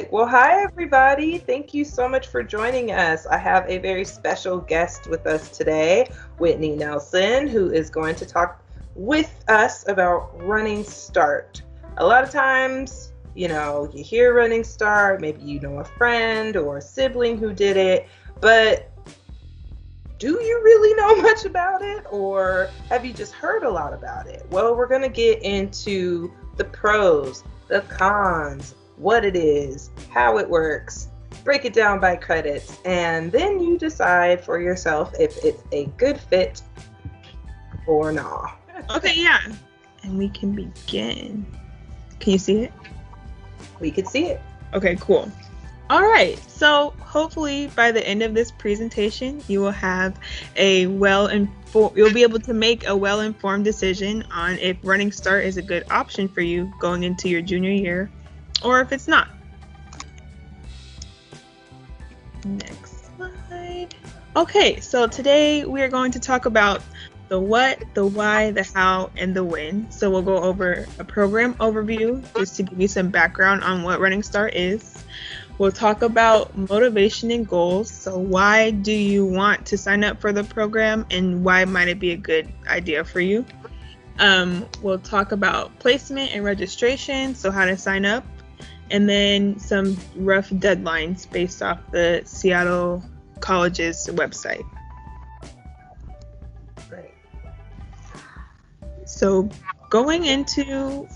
right. Well, hi, everybody. Thank you so much for joining us. I have a very special guest with us today, Whitney Nelson, who is going to talk with us about Running Start. A lot of times, you hear Running Start, maybe you know a friend or a sibling who did it, but do you really know much about it, or have you just heard a lot about it? Well, we're going to get into the pros, the cons, what it is, how it works, break it down by credits, and then you decide for yourself if it's a good fit or not. Okay, yeah. And we can begin. Can you see it? We could see it. Okay, cool. All right, so hopefully by the end of this presentation, you will have you'll be able to make a well-informed decision on if Running Start is a good option for you going into your junior year, or if it's not. Next slide. Okay, so today we are going to talk about the what, the why, the how, and the when. So we'll go over a program overview just to give you some background on what Running Start is. We'll talk about motivation and goals. So why do you want to sign up for the program and why might it be a good idea for you? We'll talk about placement and registration, so how to sign up, and then some rough deadlines based off the Seattle College's website. Great. So going into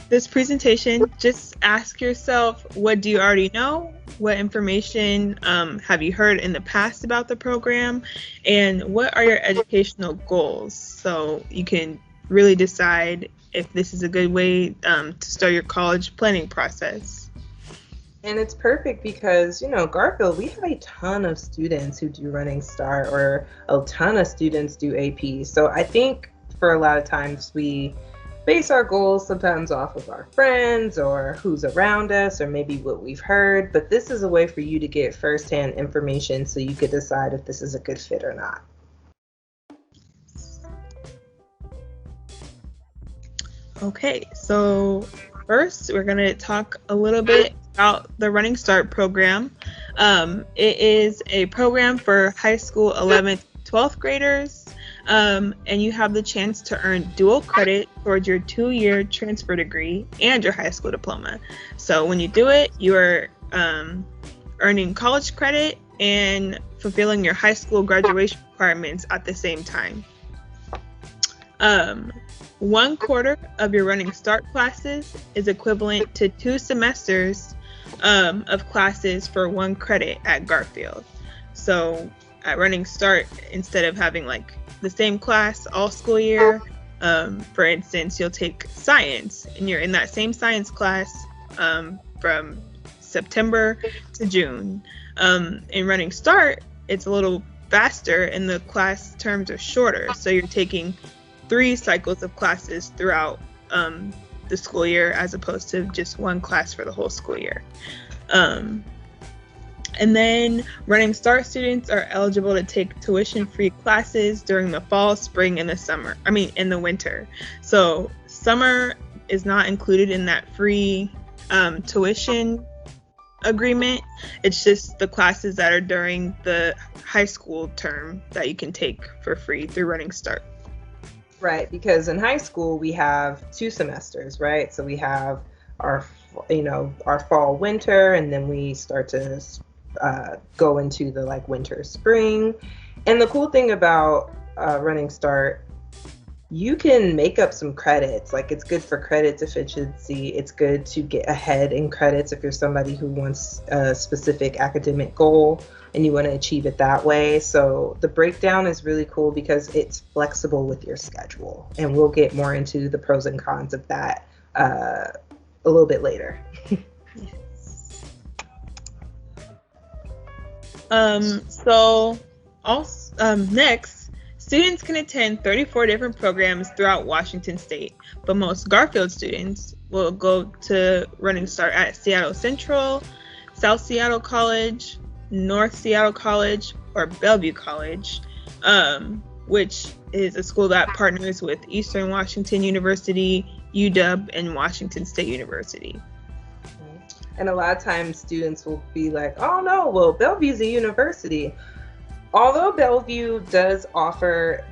this presentation, just ask yourself, what do you already know? What information have you heard in the past about the program? And what are your educational goals? So you can really decide if this is a good way to start your college planning process. And it's perfect because, Garfield, we have a ton of students who do Running Start, or a ton of students do AP. So I think for a lot of times we base our goals sometimes off of our friends or who's around us or maybe what we've heard, but this is a way for you to get firsthand information so you could decide if this is a good fit or not. Okay, so first we're going to talk a little bit about the Running Start program. It is a program for high school 11th, 12th graders. And you have the chance to earn dual credit towards your 2-year transfer degree and your high school diploma. So when you do it, you are earning college credit and fulfilling your high school graduation requirements at the same time. 1/4 of your Running Start classes is equivalent to 2 semesters of classes for 1 credit at Garfield. So at Running Start, instead of having the same class all school year, for instance, you'll take science and you're in that same science class from September to June. In Running Start, it's a little faster and the class terms are shorter. So you're taking 3 cycles of classes throughout the school year as opposed to just 1 class for the whole school year. And then Running Start students are eligible to take tuition-free classes during the fall, spring, and in the winter. So summer is not included in that free tuition agreement. It's just the classes that are during the high school term that you can take for free through Running Start. Right, because in high school we have 2 semesters, right? So we have our fall, winter, and then we start to go into the winter, spring. And the cool thing about Running Start, you can make up some credits. It's good for credit efficiency. It's good to get ahead in credits if you're somebody who wants a specific academic goal and you want to achieve it that way. So the breakdown is really cool because it's flexible with your schedule. And we'll get more into the pros and cons of that a little bit later. Next, students can attend 34 different programs throughout Washington State, but most Garfield students will go to Running Start at Seattle Central, South Seattle College, North Seattle College, or Bellevue College, which is a school that partners with Eastern Washington University, UW, and Washington State University. And a lot of times students will be like, oh no, well, Bellevue's a university. Although Bellevue does offer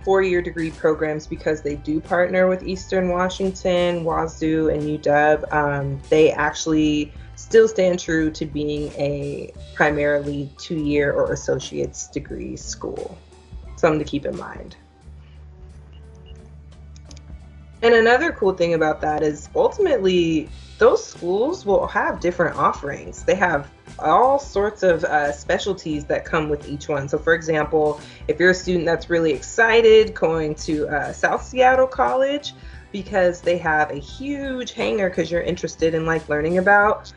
4-year degree programs because they do partner with Eastern Washington, Wazoo, and UW, they actually still stand true to being a primarily 2-year or associate's degree school. Something to keep in mind. And another cool thing about that is ultimately those schools will have different offerings. They have all sorts of specialties that come with each one. So for example, if you're a student that's really excited going to South Seattle College because they have a huge hangar because you're interested in like learning about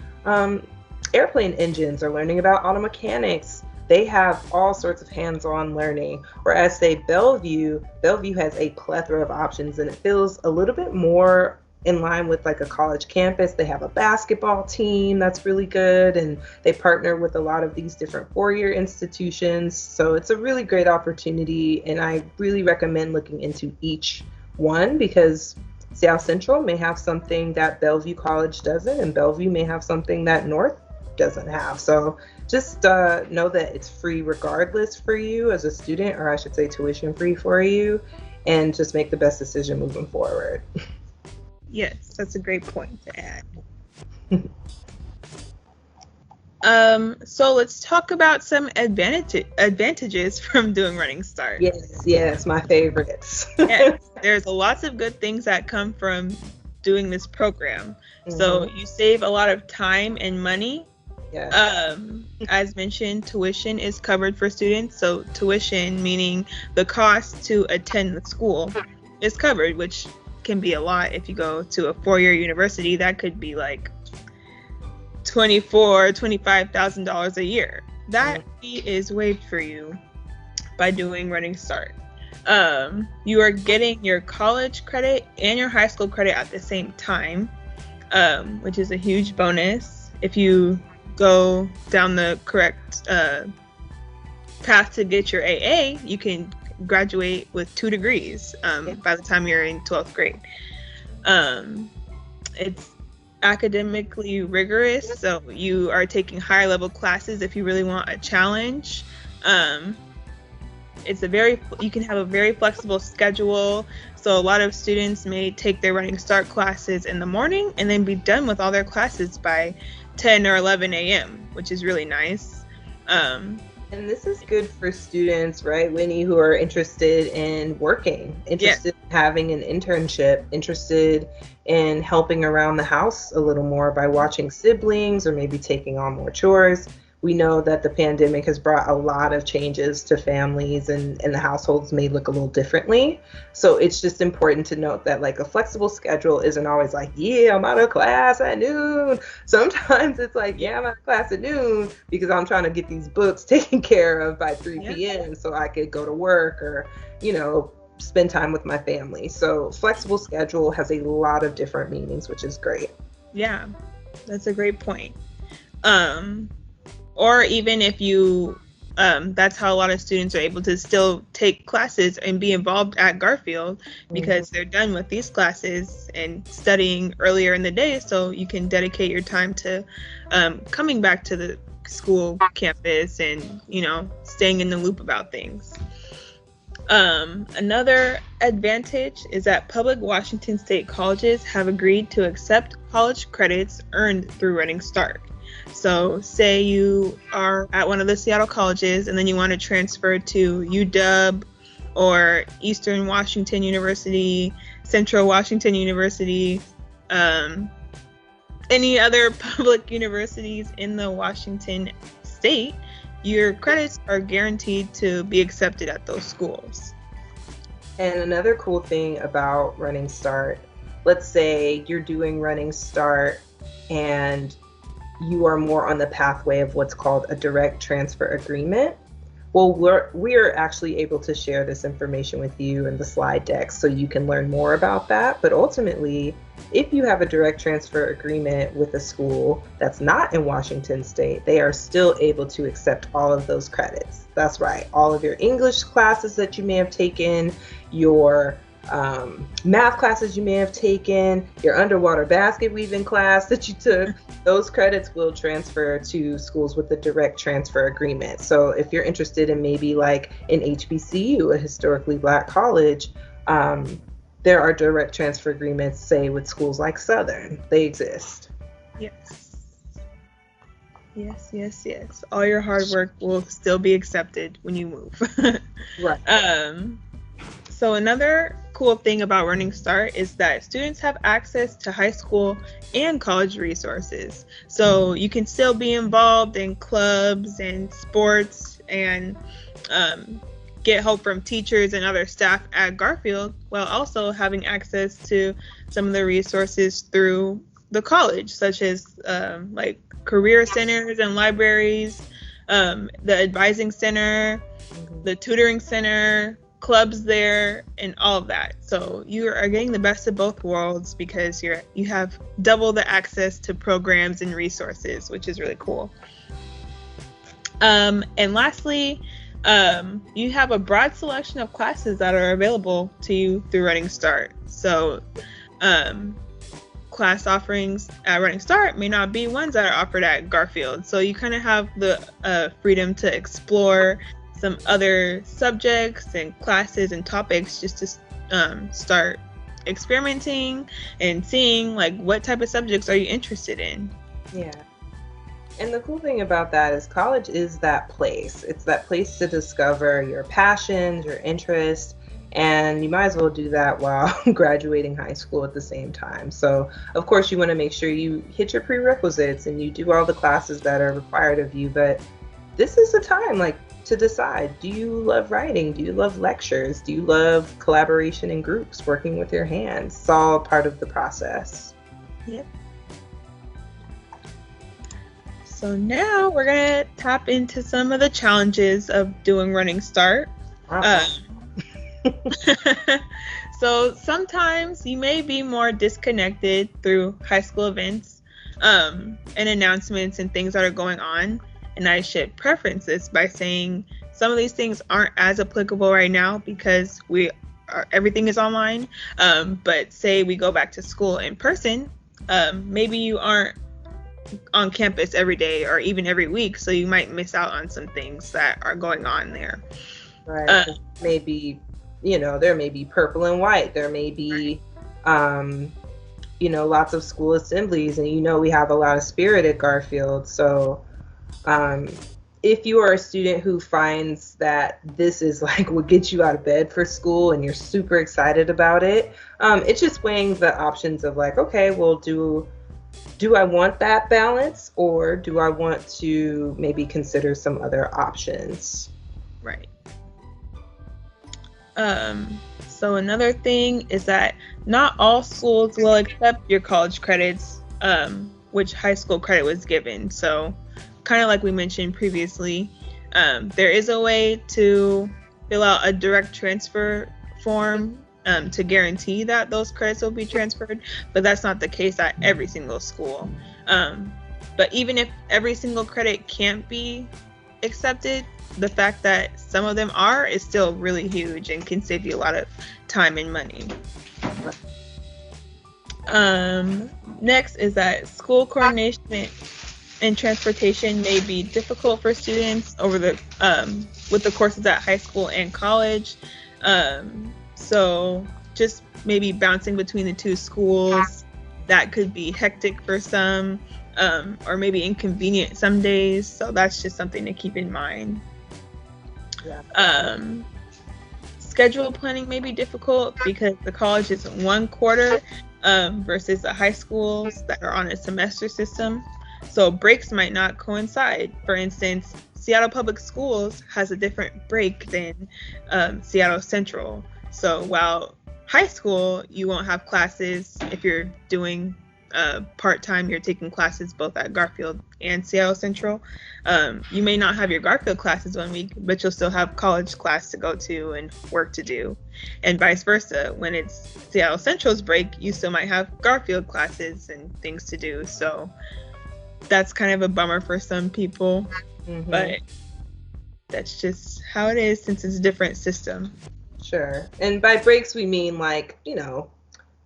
airplane engines or learning about auto mechanics, they have all sorts of hands-on learning. Whereas say Bellevue has a plethora of options, and it feels a little bit more in line with like a college campus. They have a basketball team that's really good, and they partner with a lot of these different 4-year institutions. So it's a really great opportunity, and I really recommend looking into each one because South Central may have something that Bellevue College doesn't, and Bellevue may have something that North doesn't have. So just know that it's free regardless for you as a student, or I should say tuition free for you, and just make the best decision moving forward. Yes, that's a great point to add. So let's talk about some advantages from doing Running Start. Yes, my favorites. Yes, there's lots of good things that come from doing this program. Mm-hmm. So you save a lot of time and money. Yes. As mentioned, tuition is covered for students. So tuition, meaning the cost to attend the school, is covered, which can be a lot. If you go to a 4-year university, that could be like $25,000 a year. That fee is waived for you by doing Running Start. You are getting your college credit and your high school credit at the same time, which is a huge bonus. If you go down the correct path to get your AA, you can graduate with 2 degrees by the time you're in 12th grade. It's academically rigorous, so you are taking higher level classes if you really want a challenge. You can have a very flexible schedule, so a lot of students may take their Running Start classes in the morning and then be done with all their classes by 10 or 11 a.m., which is really nice. And this is good for students, right, Whitney, who are interested in working, interested in having an internship, interested in helping around the house a little more by watching siblings or maybe taking on more chores. We know that the pandemic has brought a lot of changes to families, and the households may look a little differently. So it's just important to note that like a flexible schedule isn't always like, yeah, I'm out of class at noon. Sometimes it's like, yeah, I'm out of class at noon because I'm trying to get these books taken care of by 3 p.m. so I could go to work or, spend time with my family. So flexible schedule has a lot of different meanings, which is great. Yeah, that's a great point. Or even if you, that's how a lot of students are able to still take classes and be involved at Garfield because they're done with these classes and studying earlier in the day, so you can dedicate your time to coming back to the school campus and, staying in the loop about things. Another advantage is that public Washington State colleges have agreed to accept college credits earned through Running Start. So say you are at one of the Seattle colleges and then you want to transfer to UW or Eastern Washington University, Central Washington University, any other public universities in the Washington state, your credits are guaranteed to be accepted at those schools. And another cool thing about Running Start, let's say you're doing Running Start and you are more on the pathway of what's called a direct transfer agreement. Well, we're actually able to share this information with you in the slide deck so you can learn more about that. But ultimately, if you have a direct transfer agreement with a school that's not in Washington State, they are still able to accept all of those credits. That's right. All of your English classes that you may have taken, your math classes you may have taken, your underwater basket weaving class that you took. Those credits will transfer to schools with a direct transfer agreement. So if you're interested in maybe like an HBCU, a historically Black college, there are direct transfer agreements, say, with schools like Southern. They exist. Yes. Yes. All your hard work will still be accepted when you move. Right. So another cool thing about Running Start is that students have access to high school and college resources. So you can still be involved in clubs and sports and get help from teachers and other staff at Garfield, while also having access to some of the resources through the college, such as like career centers and libraries, the advising center, the tutoring center, clubs there, and all of that. So you are getting the best of both worlds because you have double the access to programs and resources, which is really cool. And lastly, you have a broad selection of classes that are available to you through Running Start. So class offerings at Running Start may not be ones that are offered at Garfield. So you kind of have the freedom to explore some other subjects and classes and topics just to start experimenting and seeing like what type of subjects are you interested in. Yeah. And the cool thing about that is college is that place. It's that place to discover your passions, your interests, and you might as well do that while graduating high school at the same time. So, of course, you want to make sure you hit your prerequisites and you do all the classes that are required of you, but this is the time like to decide, do you love writing? Do you love lectures? Do you love collaboration in groups, working with your hands? It's all part of the process. Yep. So now we're going to tap into some of the challenges of doing Running Start. So sometimes you may be more disconnected through high school events and announcements and things that are going on. And I should preference this by saying some of these things aren't as applicable right now because everything is online. But say we go back to school in person, maybe you aren't on campus every day or even every week, so you might miss out on some things that are going on there. Right. Maybe, there may be purple and white. There may be, lots of school assemblies, and we have a lot of spirit at Garfield. So if you are a student who finds that this is like what gets you out of bed for school and you're super excited about it, it's just weighing the options of like, okay, well, do I want that balance, or do I want to maybe consider some other options? Right. So another thing is that not all schools will accept your college credits, which high school credit was given. So kind of like we mentioned previously, there is a way to fill out a direct transfer form to guarantee that those credits will be transferred, but that's not the case at every single school. But even if every single credit can't be accepted, the fact that some of them are is still really huge and can save you a lot of time and money. Next is that school coordination and transportation may be difficult for students over with the courses at high school and college. So just maybe bouncing between the two schools, that could be hectic for some, or maybe inconvenient some days. So that's just something to keep in mind. Yeah. Schedule planning may be difficult because the college is 1 quarter versus the high schools that are on a semester system. So breaks might not coincide. For instance, Seattle Public Schools has a different break than Seattle Central. So while high school, you won't have classes if you're doing part-time, you're taking classes both at Garfield and Seattle Central. You may not have your Garfield classes 1 week, but you'll still have college class to go to and work to do. And vice versa. When it's Seattle Central's break, you still might have Garfield classes and things to do. So that's kind of a bummer for some people, but that's just how it is since it's a different system. Sure. And by breaks, we mean like,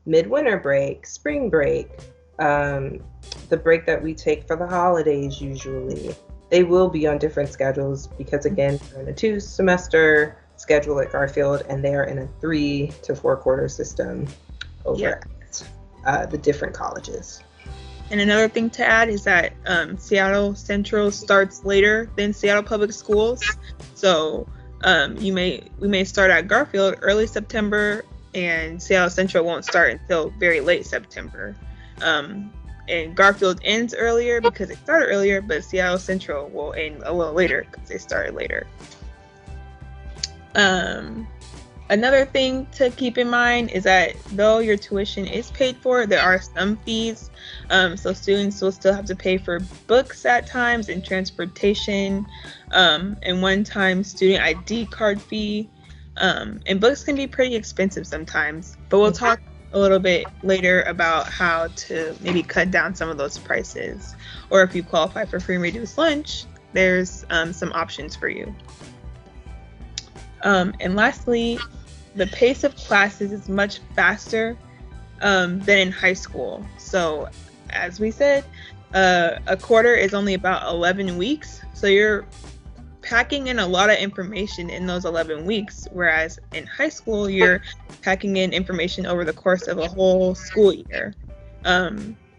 midwinter break, spring break, um, the break that we take for the holidays usually. They will be on different schedules because, again, we're in a 2-semester schedule at Garfield, and they are in a 3 to 4 quarter system over at the different colleges. And another thing to add is that Seattle Central starts later than Seattle Public Schools. So we may start at Garfield early September, and Seattle Central won't start until very late September. And Garfield ends earlier because it started earlier, but Seattle Central will end a little later because they started later. Another thing to keep in mind is that though your tuition is paid for, there are some fees. So students will still have to pay for books at times and transportation, and one-time student ID card fee. And books can be pretty expensive sometimes, but we'll talk a little bit later about how to maybe cut down some of those prices. Or if you qualify for free and reduced lunch, there's some options for you. And lastly, the pace of classes is much faster than in high school. So as we said, a quarter is only about 11 weeks. So you're packing in a lot of information in those 11 weeks, whereas in high school, you're packing in information over the course of a whole school year.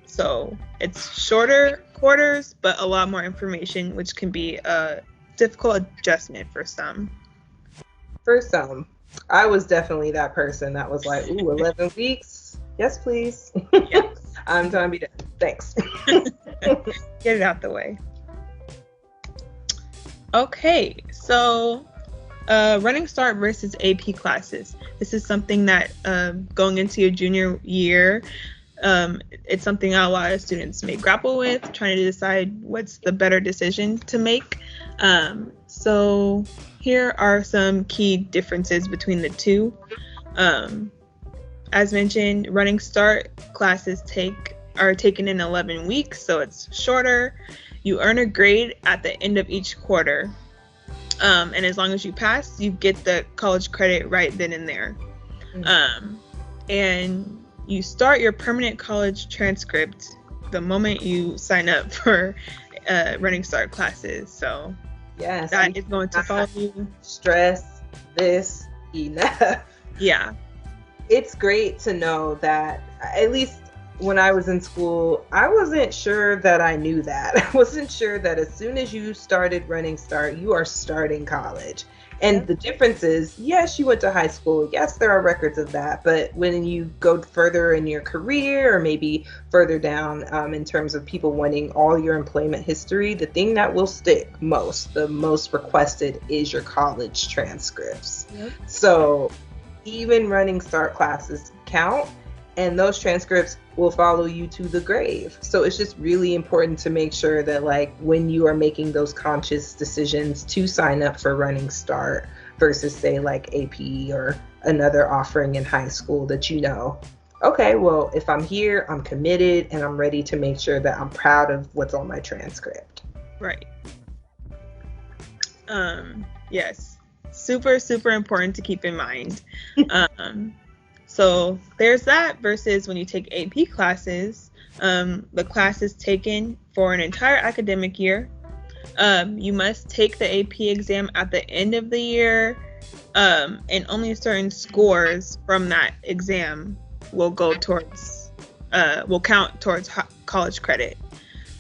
So it's shorter quarters, but a lot more information, which can be a difficult adjustment for some. For some. I was definitely that person that was like, ooh, 11 weeks? Yes, please. Yes. I'm trying to be done. Thanks. Get it out the way. Okay, so running start versus AP classes. This is something that going into your junior year, it's something a lot of students may grapple with, trying to decide what's the better decision to make. So here are some key differences between the two. As mentioned, running start classes are taken in 11 weeks, so it's shorter. You earn a grade at the end of each quarter. And as long as you pass, you get the college credit right then and there. And you start your permanent college transcript the moment you sign up for running start classes. So yes, that is going to follow you. Stress this enough. Yeah. It's great to know that, at least when I was in school, I wasn't sure that I knew that. I wasn't sure that as soon as you started running start, you are starting college. And the difference is, yes, you went to high school. Yes, there are records of that. But when you go further in your career, or maybe further down in terms of people wanting all your employment history, the thing that will stick the most requested, is your college transcripts. Yep. So even running start classes count, and those transcripts will follow you to the grave. So it's just really important to make sure that, like, when you are making those conscious decisions to sign up for running start versus, say, like AP or another offering in high school, that okay, well, if I'm here, I'm committed, and I'm ready to make sure that I'm proud of what's on my transcript. Right. Yes. Super, super important to keep in mind. So there's that versus when you take AP classes, the class is taken for an entire academic year. You must take the AP exam at the end of the year, and only certain scores from that exam will count towards college credit.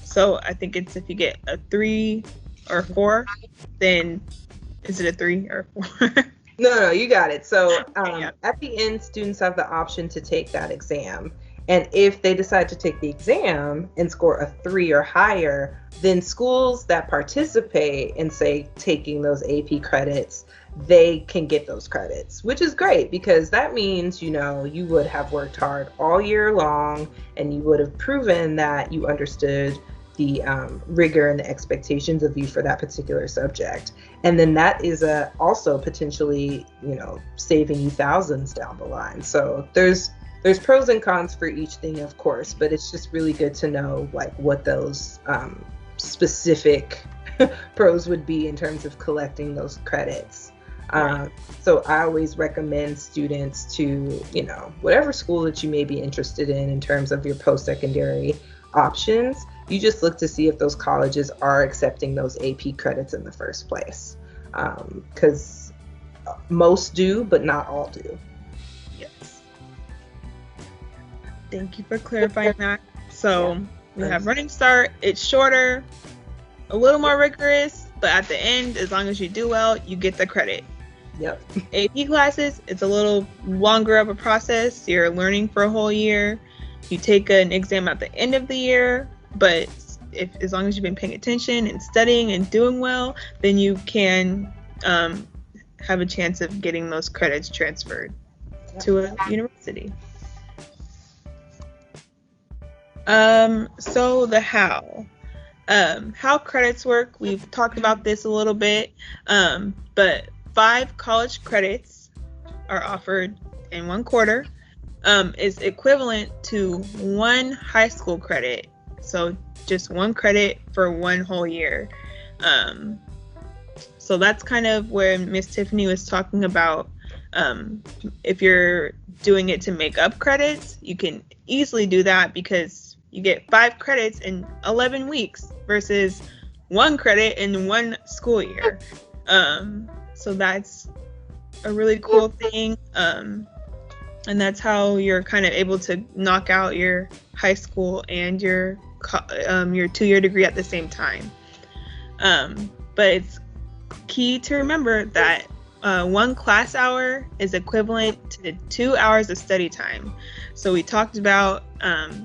So I think it's if you get a 3 or 4, then is it a 3 or 4? No, you got it. So at the end, students have the option to take that exam. And if they decide to take the exam and score a 3 or higher, then schools that participate in, say, taking those AP credits, they can get those credits, which is great, because that means, you would have worked hard all year long, and you would have proven that you understood the rigor and the expectations of you for that particular subject. And then that is also potentially, saving you thousands down the line. So there's pros and cons for each thing, of course, but it's just really good to know, like, what those specific pros would be in terms of collecting those credits. Right. So I always recommend students to, whatever school that you may be interested in terms of your post-secondary options, you just look to see if those colleges are accepting those AP credits in the first place. Because most do, but not all do. Yes. Thank you for clarifying that. So we have Running Start. It's shorter, a little more rigorous, but at the end, as long as you do well, you get the credit. Yep. AP classes, it's a little longer of a process. You're learning for a whole year. You take an exam at the end of the year, but as long as you've been paying attention and studying and doing well, then you can have a chance of getting those credits transferred to a university. So the how credits work, we've talked about this a little bit, but 5 college credits are offered in 1 quarter, is equivalent to 1 high school credit. So just 1 credit for 1 whole year. So that's kind of where Miss Tiffany was talking about, if you're doing it to make up credits, you can easily do that because you get 5 credits in 11 weeks versus 1 credit in 1 school year. So that's a really cool thing. And that's how you're kind of able to knock out your high school and your 2-year degree at the same time. But it's key to remember that 1 class hour is equivalent to 2 hours of study time. So we talked about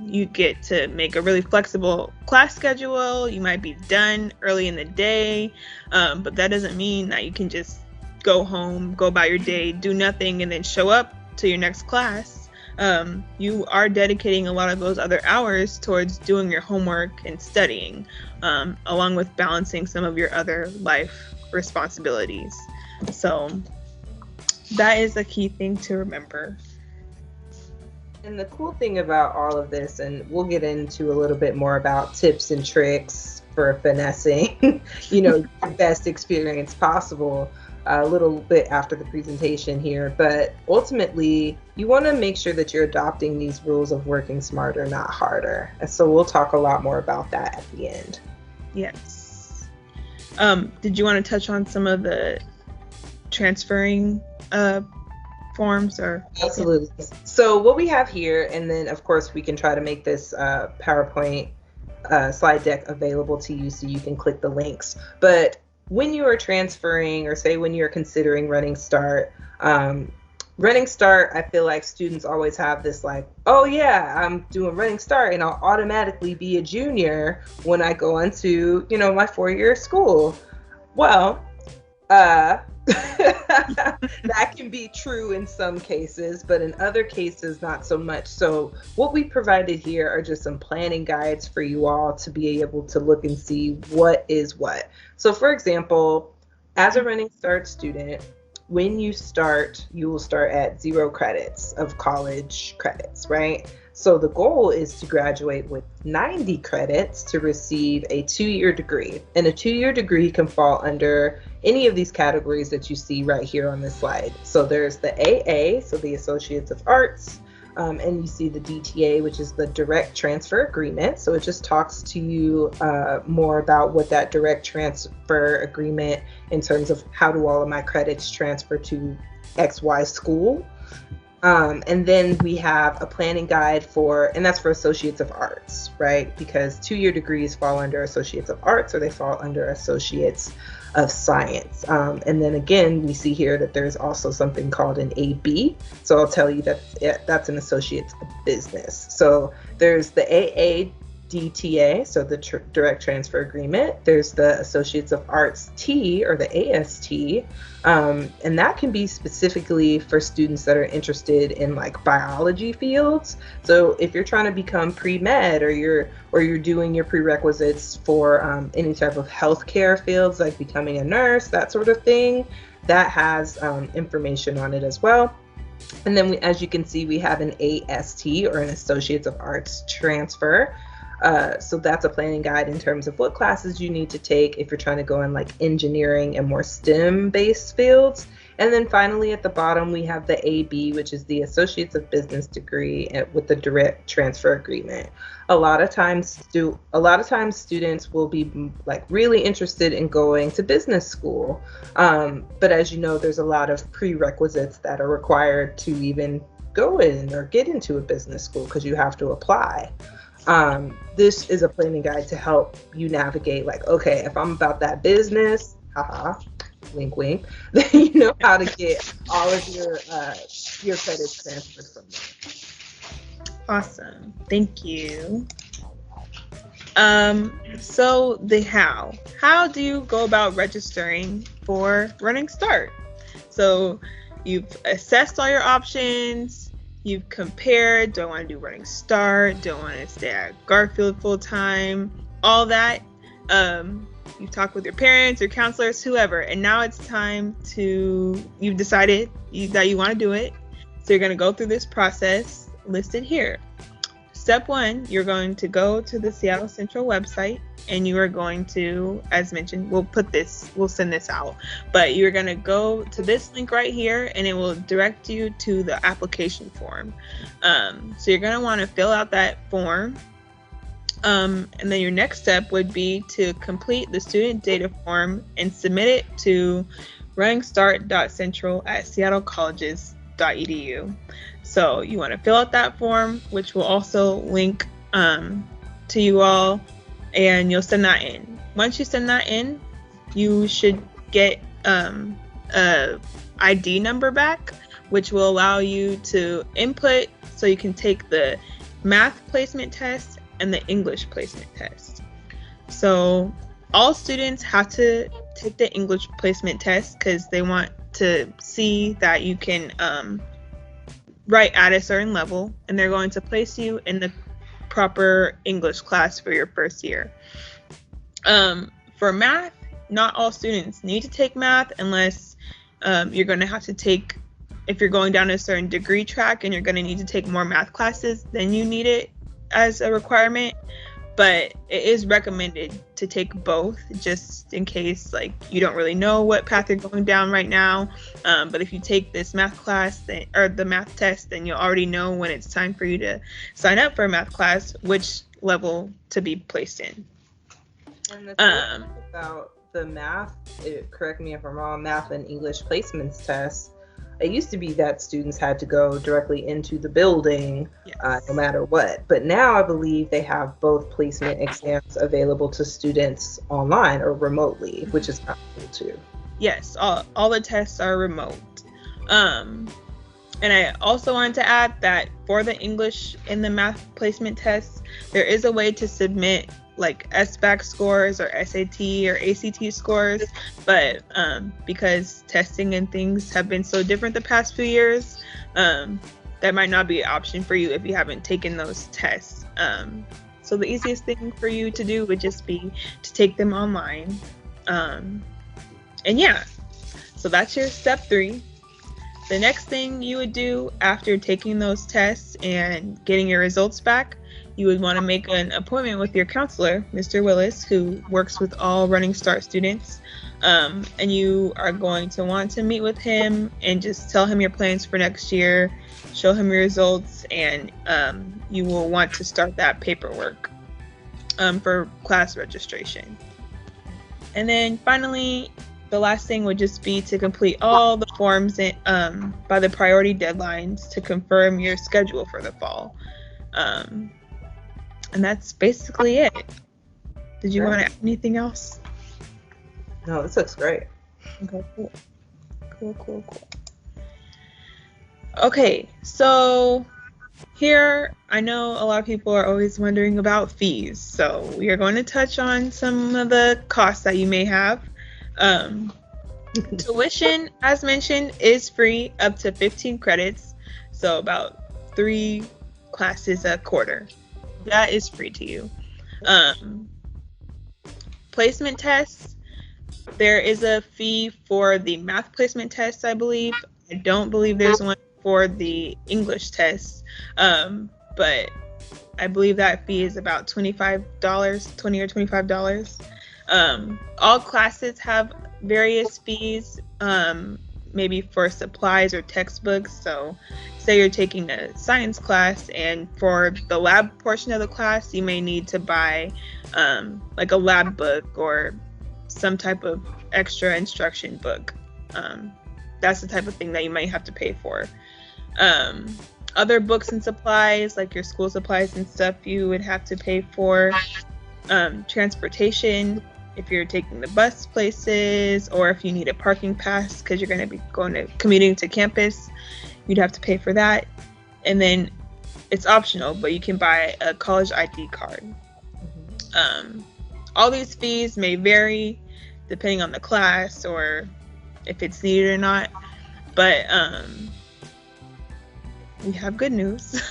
you get to make a really flexible class schedule. You might be done early in the day, but that doesn't mean that you can just go home, go about your day, do nothing, and then show up to your next class. You are dedicating a lot of those other hours towards doing your homework and studying, along with balancing some of your other life responsibilities. So that is a key thing to remember. And the cool thing about all of this, and we'll get into a little bit more about tips and tricks for finessing, your best experience possible a little bit after the presentation here. But ultimately, you want to make sure that you're adopting these rules of working smarter, not harder. And so we'll talk a lot more about that at the end. Yes. Did you want to touch on some of the transferring forms or? Absolutely. So what we have here, and then of course we can try to make this PowerPoint slide deck available to you so you can click the links. But when you are transferring, or say when you're considering Running Start, I feel like students always have this like, oh yeah, I'm doing Running Start and I'll automatically be a junior when I go into, my 4-year school. Well, that can be true in some cases, but in other cases, not so much. So what we provided here are just some planning guides for you all to be able to look and see what is what. So for example, as a Running Start student, when you start, you will start at 0 credits of college credits, right? So the goal is to graduate with 90 credits to receive a 2-year degree. And a 2-year degree can fall under any of these categories that you see right here on this slide. So there's the AA, so the Associates of Arts, and you see the DTA, which is the Direct Transfer Agreement. So it just talks to you more about what that direct transfer agreement in terms of how do all of my credits transfer to XY school. And then we have a planning guide and that's for Associates of Arts, right? Because 2-year degrees fall under Associates of Arts or they fall under Associates of Science. And then again, we see here that there's also something called an AB. So I'll tell you that's an Associates of Business. So there's the AADTA, so the Direct Transfer Agreement. There's the Associates of Arts T, or the AST. And that can be specifically for students that are interested in like biology fields. So if you're trying to become pre-med, or you're doing your prerequisites for any type of healthcare fields, like becoming a nurse, that sort of thing, that has information on it as well. And then as you can see, we have an AST, or an Associates of Arts transfer. So that's a planning guide in terms of what classes you need to take if you're trying to go in like engineering and more STEM based fields. And then finally at the bottom we have the AB, which is the Associates of Business degree with the direct transfer agreement. A lot of times students will be like really interested in going to business school. But as you know, there's a lot of prerequisites that are required to even go in or get into a business school because you have to apply. This is a planning guide to help you navigate, like, okay, if I'm about that business, haha, wink, wink, then you know how to get all of your credits transferred from there. Awesome. Thank you. So the how. How do you go about registering for Running Start? So you've assessed all your options. You've compared, do I want to do Running Start? Do I want to stay at Garfield full time? All that. You've talked with your parents, your counselors, whoever, and now it's time you've decided that you want to do it. So you're going to go through this process listed here. Step 1, you're going to go to the Seattle Central website, and you are going to, as mentioned, we'll send this out, but you're going to go to this link right here, and it will direct you to the application form. So you're going to want to fill out that form. And then your next step would be to complete the student data form and submit it to runningstart.central@seattlecolleges.edu. So you want to fill out that form, which will also link to you all, and you'll send that in. Once you send that in, you should get a ID number back, which will allow you to input so you can take the math placement test and the English placement test. So all students have to take the English placement test because they want to see that you can write at a certain level, and they're going to place you in the proper English class for your first year. For math, not all students need to take math unless you're going to have to take, if you're going down a certain degree track and you're going to need to take more math classes, then you need it as a requirement. But it is recommended to take both, just in case like you don't really know what path you're going down right now. But if you take this math class or the math test, then you'll already know when it's time for you to sign up for a math class, which level to be placed in. And the thing about the math, correct me if I'm wrong, math and English placements test, it used to be that students had to go directly into the building, yes, no matter what. But now I believe they have both placement exams available to students online or remotely, which is kind of cool too. Yes, all the tests are remote. And I also wanted to add that for the English and the math placement tests, there is a way to submit like SBAC scores or SAT or ACT scores, but because testing and things have been so different the past few years, that might not be an option for you if you haven't taken those tests. So the easiest thing for you to do would just be to take them online. And yeah, so that's your step 3. The next thing you would do after taking those tests and getting your results back, you would want to make an appointment with your counselor, Mr. Willis, who works with all Running Start students. And you are going to want to meet with him and just tell him your plans for next year, show him your results, and you will want to start that paperwork for class registration. And then finally, the last thing would just be to complete all the forms by the priority deadlines to confirm your schedule for the fall. And that's basically it. Did you want to add anything else? No, this looks great. Okay, cool. Okay, so here, I know a lot of people are always wondering about fees. So we are going to touch on some of the costs that you may have. Tuition, as mentioned, is free up to 15 credits. So about 3 classes a quarter. That is free to you. Placement tests, there is a fee for the math placement test, I believe. I don't believe there's one for the English test, but I believe that fee is about $20 or $25. All classes have various fees. maybe for supplies or textbooks. So say you're taking a science class, and for the lab portion of the class, you may need to buy like a lab book or some type of extra instruction book. That's the type of thing that you might have to pay for. Other books and supplies, like your school supplies and stuff, you would have to pay for. Transportation, if you're taking the bus places, or if you need a parking pass because you're going to be commuting to campus, you'd have to pay for that. And then it's optional, but you can buy a college ID card. All these fees may vary depending on the class or if it's needed or not, but we have good news.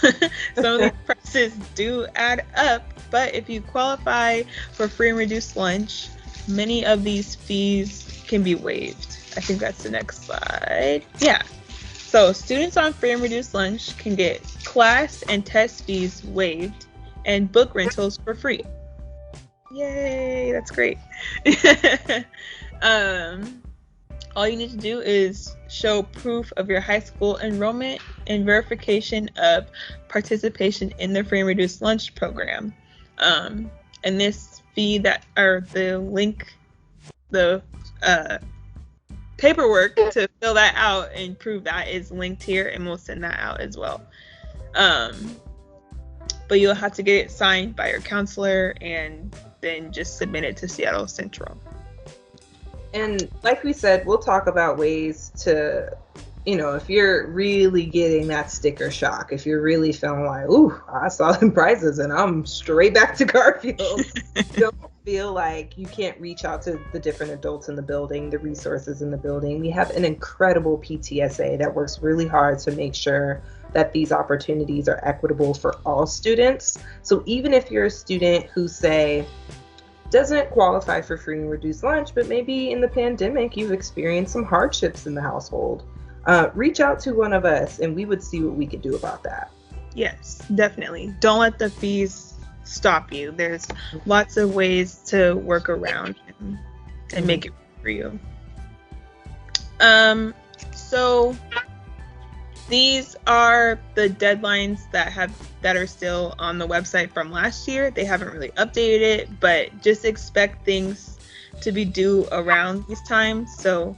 Some of these prices do add up, but if you qualify for free and reduced lunch, many of these fees can be waived. I think that's the next slide. Yeah. So students on free and reduced lunch can get class and test fees waived and book rentals for free. Yay, that's great. All you need to do is show proof of your high school enrollment and verification of participation in the free and reduced lunch program. And this fee the paperwork to fill that out and prove that is linked here, and we'll send that out as well. But you'll have to get it signed by your counselor and then just submit it to Seattle Central. And like we said, we'll talk about ways to, if you're really getting that sticker shock, if you're really feeling like, ooh, I saw them prizes and I'm straight back to Garfield. Don't feel like you can't reach out to the different adults in the building, the resources in the building. We have an incredible PTSA that works really hard to make sure that these opportunities are equitable for all students. So even if you're a student who, say, doesn't qualify for free and reduced lunch, but maybe in the pandemic you've experienced some hardships in the household, reach out to one of us and we would see what we could do about that. Yes, definitely. Don't let the fees stop you. There's lots of ways to work around and make it for you. So these are the deadlines that are still on the website from last year. They haven't really updated it, but just expect things to be due around this time. So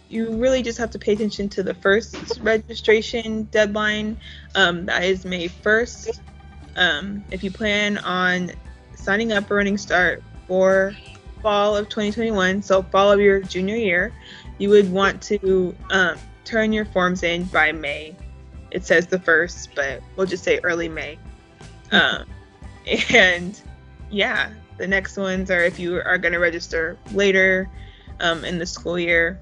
you really just have to pay attention to the first registration deadline. That is May 1st. If you plan on signing up for Running Start for fall of 2021, so fall of your junior year, you would want to turn your forms in by May. It says the 1st, but we'll just say early May. And yeah, the next ones are if you are going to register later in the school year,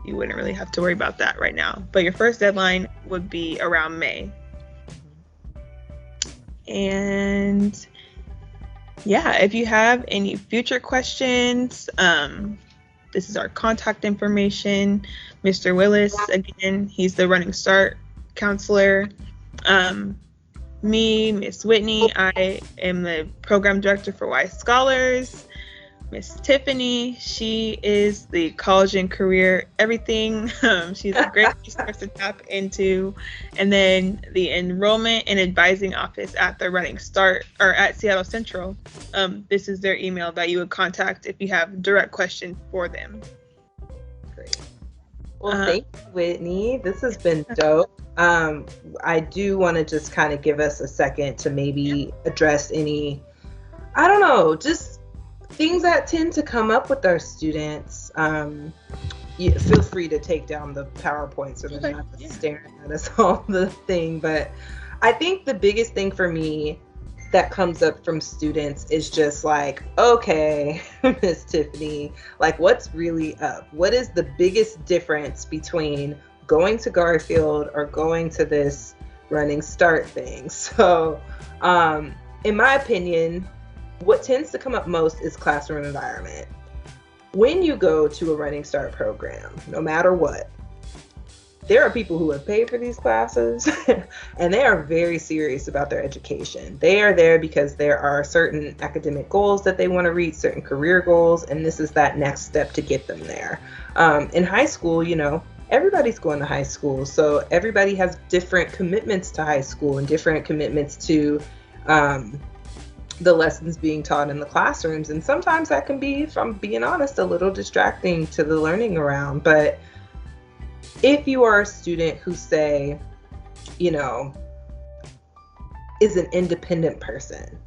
you wouldn't really have to worry about that right now. But your first deadline would be around May. And yeah, if you have any future questions, this is our contact information. Mr. Willis, again, he's the Running Start counselor. Me, Miss Whitney, I am the program director for Y Scholars. Miss Tiffany, she is the college and career everything. She's a great resource to tap into. And then the enrollment and advising office at the Running Start, or at Seattle Central. This is their email that you would contact if you have direct questions for them. Great. Well, thank you, Whitney. This has been dope. I do want to just kind of give us a second to maybe address any, just things that tend to come up with our students. Feel free to take down the PowerPoint so they're not just staring at us all the thing. But I think the biggest thing for me that comes up from students is just like, okay, Miss Tiffany, like what's really up? What is the biggest difference between going to Garfield or going to this Running Start thing? So in my opinion, what tends to come up most is classroom environment. When you go to a Running Start program, no matter what, there are people who have paid for these classes and they are very serious about their education. They are there because there are certain academic goals that they want to reach, certain career goals, and this is that next step to get them there. In high school, everybody's going to high school, so everybody has different commitments to high school and different commitments to the lessons being taught in the classrooms, and sometimes that can be, if I'm being honest, a little distracting to the learning around. But if you are a student who, say, is an independent person,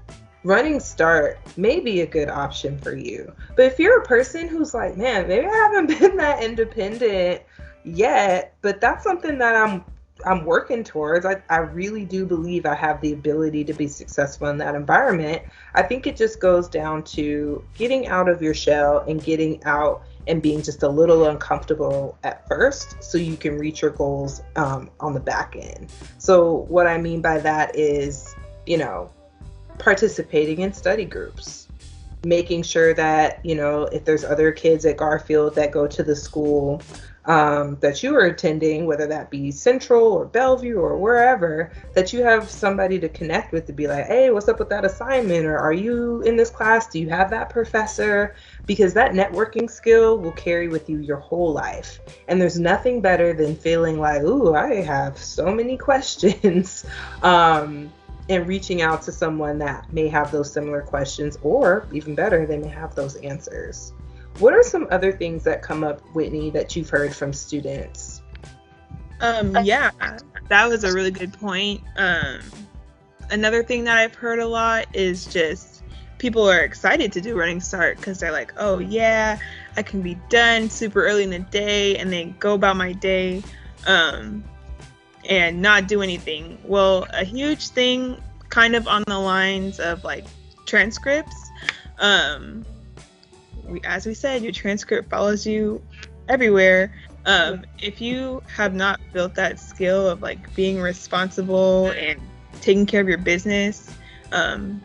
Running Start may be a good option for you. But if you're a person who's like, man, maybe I haven't been that independent yet, but that's something that I'm working towards. I really do believe I have the ability to be successful in that environment. I think it just goes down to getting out of your shell and getting out and being just a little uncomfortable at first so you can reach your goals on the back end. So what I mean by that is, participating in study groups, making sure that, if there's other kids at Garfield that go to the school that you are attending, whether that be Central or Bellevue or wherever, that you have somebody to connect with to be like, hey, what's up with that assignment? Or are you in this class? Do you have that professor? Because that networking skill will carry with you your whole life. And there's nothing better than feeling like, ooh, I have so many questions. And reaching out to someone that may have those similar questions, or even better, they may have those answers. What are some other things that come up, Whitney, that you've heard from students? Yeah, that was a really good point. Another thing that I've heard a lot is just people are excited to do Running Start because they're like, oh yeah, I can be done super early in the day and then go about my day and not do anything. Well, a huge thing kind of on the lines of like transcripts. As we said, your transcript follows you everywhere. If you have not built that skill of like being responsible and taking care of your business,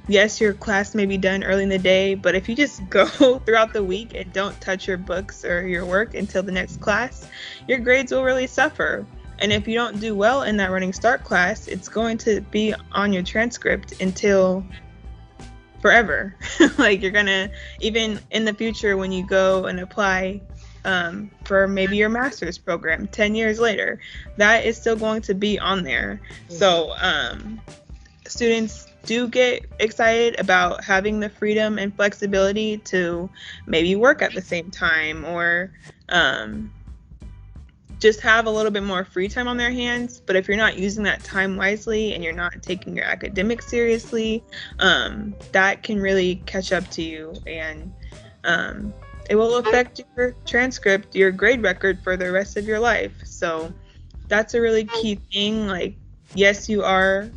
yes, your class may be done early in the day, but if you just go throughout the week and don't touch your books or your work until the next class, your grades will really suffer. And if you don't do well in that Running Start class, it's going to be on your transcript until forever. Like you're gonna, even in the future when you go and apply for maybe your master's program 10 years later, that is still going to be on there. Mm-hmm. So students do get excited about having the freedom and flexibility to maybe work at the same time, or just have a little bit more free time on their hands. But if you're not using that time wisely and you're not taking your academics seriously, that can really catch up to you, and it will affect your transcript, your grade record for the rest of your life. So that's a really key thing. Like, yes, you are,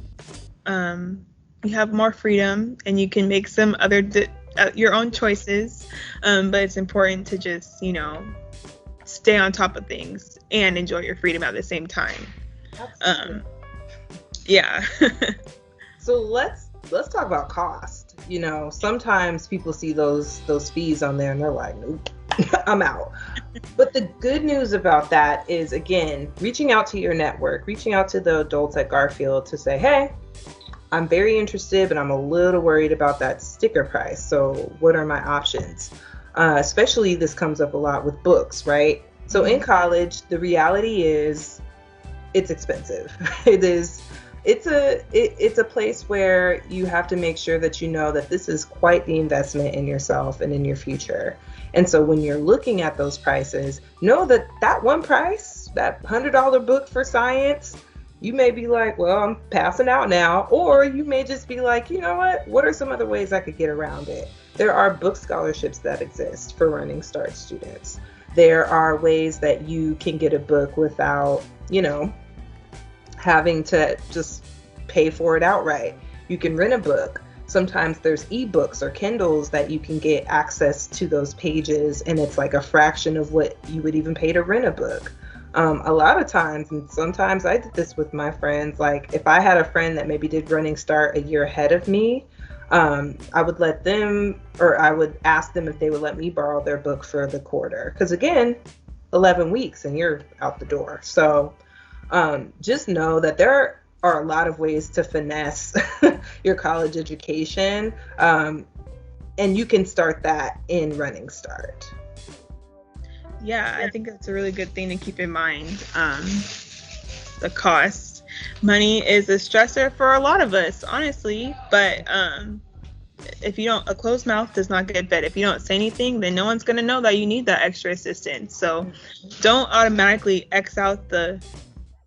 you have more freedom and you can make some other your own choices, but it's important to just, stay on top of things and enjoy your freedom at the same time. Yeah. So let's talk about cost. Sometimes people see those fees on there and they're like, nope, I'm out. But the good news about that is, again, reaching out to your network, reaching out to the adults at Garfield to say, hey, I'm very interested, but I'm a little worried about that sticker price. So what are my options? Especially this comes up a lot with books, right? So in college, the reality is it's expensive. It's a place where you have to make sure that you know that this is quite the investment in yourself and in your future. And so when you're looking at those prices, know that one price, that $100 book for science, you may be like, well, I'm passing out now. Or you may just be like, you know what are some other ways I could get around it? There are book scholarships that exist for Running Start students. There are ways that you can get a book without, having to just pay for it outright. You can rent a book. Sometimes there's ebooks or Kindles that you can get access to those pages, and it's like a fraction of what you would even pay to rent a book. A lot of times, and sometimes I did this with my friends, like if I had a friend that maybe did Running Start a year ahead of me, I would let them, or I would ask them if they would let me borrow their book for the quarter. Because again, 11 weeks and you're out the door. So just know that there are a lot of ways to finesse your college education. And you can start that in Running Start. Yeah, I think that's a really good thing to keep in mind. The cost. Money is a stressor for a lot of us, honestly. But if you don't, a closed mouth does not get fed. If you don't say anything, then no one's going to know that you need that extra assistance. So don't automatically X out the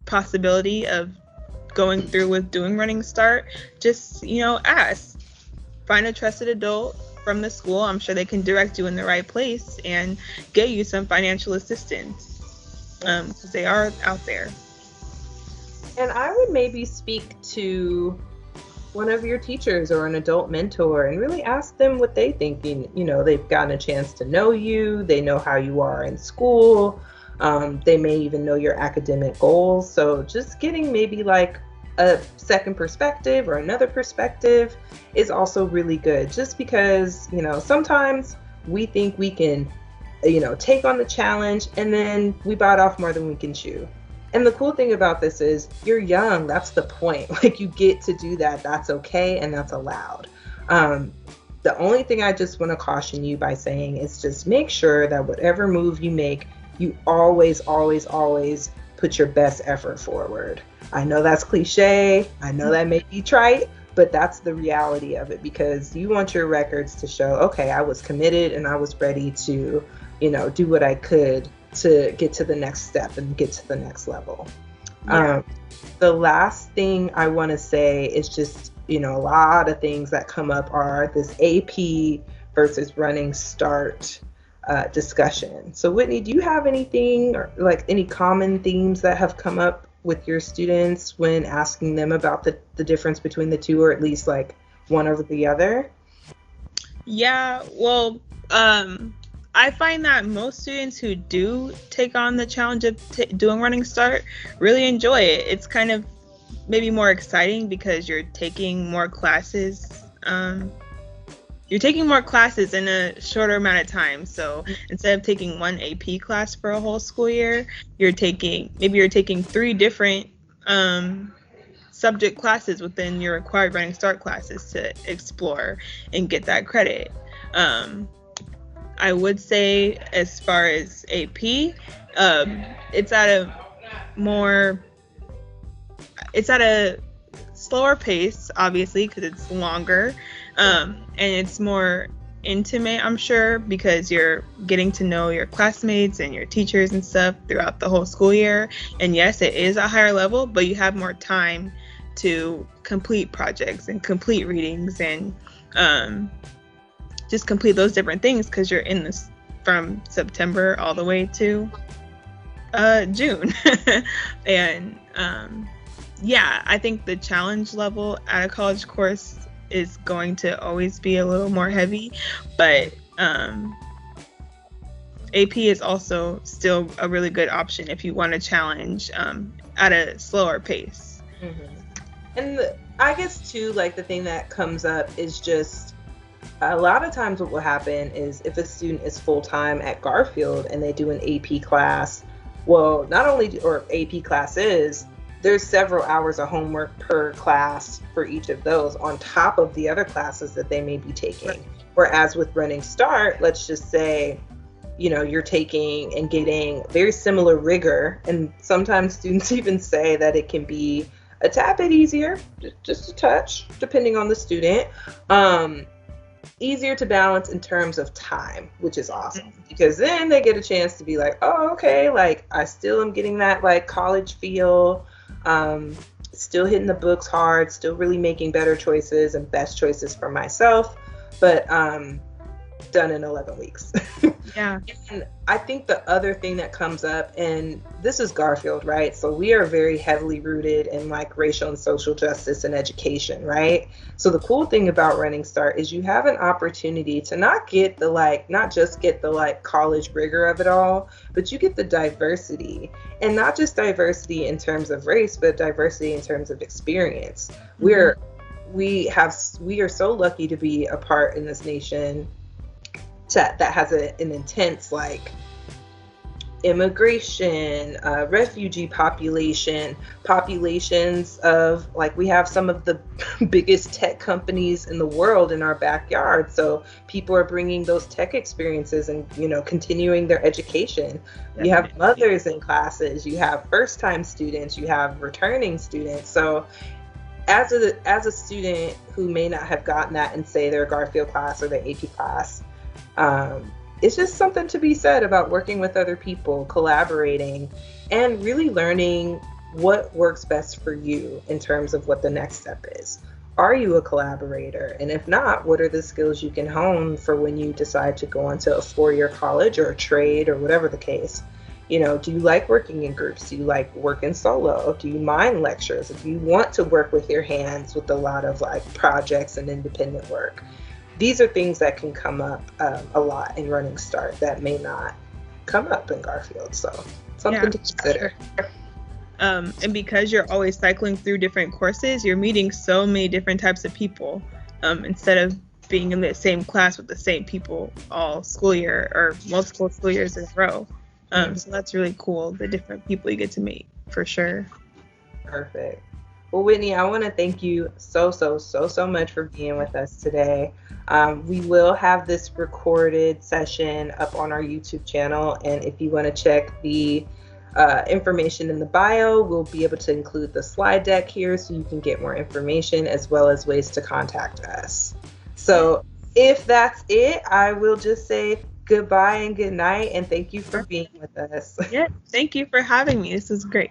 possibility of going through with doing Running Start. Just, ask. Find a trusted adult from the school. I'm sure they can direct you in the right place and get you some financial assistance, because they are out there. And I would maybe speak to one of your teachers or an adult mentor and really ask them what they think. They've gotten a chance to know you. They know how you are in school. They may even know your academic goals. So just getting maybe like a second perspective or another perspective is also really good, just because, sometimes we think we can, take on the challenge and then we bite off more than we can chew. And the cool thing about this is you're young. That's the point. Like, you get to do that. That's okay. And that's allowed. The only thing I just want to caution you by saying is just make sure that whatever move you make, you always, always, always put your best effort forward. I know that's cliche. I know that may be trite, but that's the reality of it, because you want your records to show, okay, I was committed and I was ready to, do what I could to get to the next step and get to the next level. Yeah. The last thing I want to say is just, a lot of things that come up are this AP versus Running Start discussion. So Whitney, do you have anything, or like any common themes that have come up with your students when asking them about the difference between the two, or at least like one over the other? Yeah, well, I find that most students who do take on the challenge of doing Running Start really enjoy it. It's kind of maybe more exciting because you're taking more classes. You're taking more classes in a shorter amount of time. So instead of taking one AP class for a whole school year, you're taking 3 different subject classes within your required Running Start classes to explore and get that credit. I would say, as far as AP, it's at a slower pace, obviously, because it's longer, and it's more intimate, I'm sure, because you're getting to know your classmates and your teachers and stuff throughout the whole school year. And yes, it is a higher level, but you have more time to complete projects and complete readings and just complete those different things, because you're in this from September all the way to June. And yeah, I think the challenge level at a college course is going to always be a little more heavy, but AP is also still a really good option if you want to challenge at a slower pace. Mm-hmm. And I guess too, like, the thing that comes up is just a lot of times what will happen is if a student is full-time at Garfield and they do an AP class, well, not only, or AP class is, there's several hours of homework per class for each of those on top of the other classes that they may be taking. Right. Whereas with Running Start, let's just say, you're taking and getting very similar rigor, and sometimes students even say that it can be a tad bit easier, just a touch, depending on the student. Easier to balance in terms of time, which is awesome, because then they get a chance to be like, oh, okay, like, I still am getting that like college feel, still hitting the books hard, still really making better choices and best choices for myself, but done in 11 weeks. Yeah. And I think the other thing that comes up, and this is Garfield, right? So we are very heavily rooted in like racial and social justice and education, right? So the cool thing about Running Start is you have an opportunity to not just get the college rigor of it all, but you get the diversity, and not just diversity in terms of race, but diversity in terms of experience. Mm-hmm. We are so lucky to be a part in this nation that has an intense immigration, refugee population, populations of, like, we have some of the biggest tech companies in the world in our backyard. So people are bringing those tech experiences and, continuing their education. You have mothers in classes, you have first-time students, you have returning students. So as a student who may not have gotten that in, say, their Garfield class or their AP class, it's just something to be said about working with other people, collaborating, and really learning what works best for you in terms of what the next step is. Are you a collaborator? And if not, what are the skills you can hone for when you decide to go into a 4-year college or a trade or whatever the case? Do you like working in groups? Do you like working solo? Do you mind lectures? If you want to work with your hands with a lot of like projects and independent work, these are things that can come up a lot in Running Start that may not come up in Garfield. So something to consider. Sure. And because you're always cycling through different courses, you're meeting so many different types of people instead of being in the same class with the same people all school year or multiple school years in a row. So that's really cool, the different people you get to meet, for sure. Perfect. Well, Whitney, I want to thank you so much for being with us today. We will have this recorded session up on our YouTube channel, and if you want to check the information in the bio, we'll be able to include the slide deck here so you can get more information as well as ways to contact us. So if that's it, I will just say goodbye and good night, and thank you for being with us. Yeah, thank you for having me. This is great.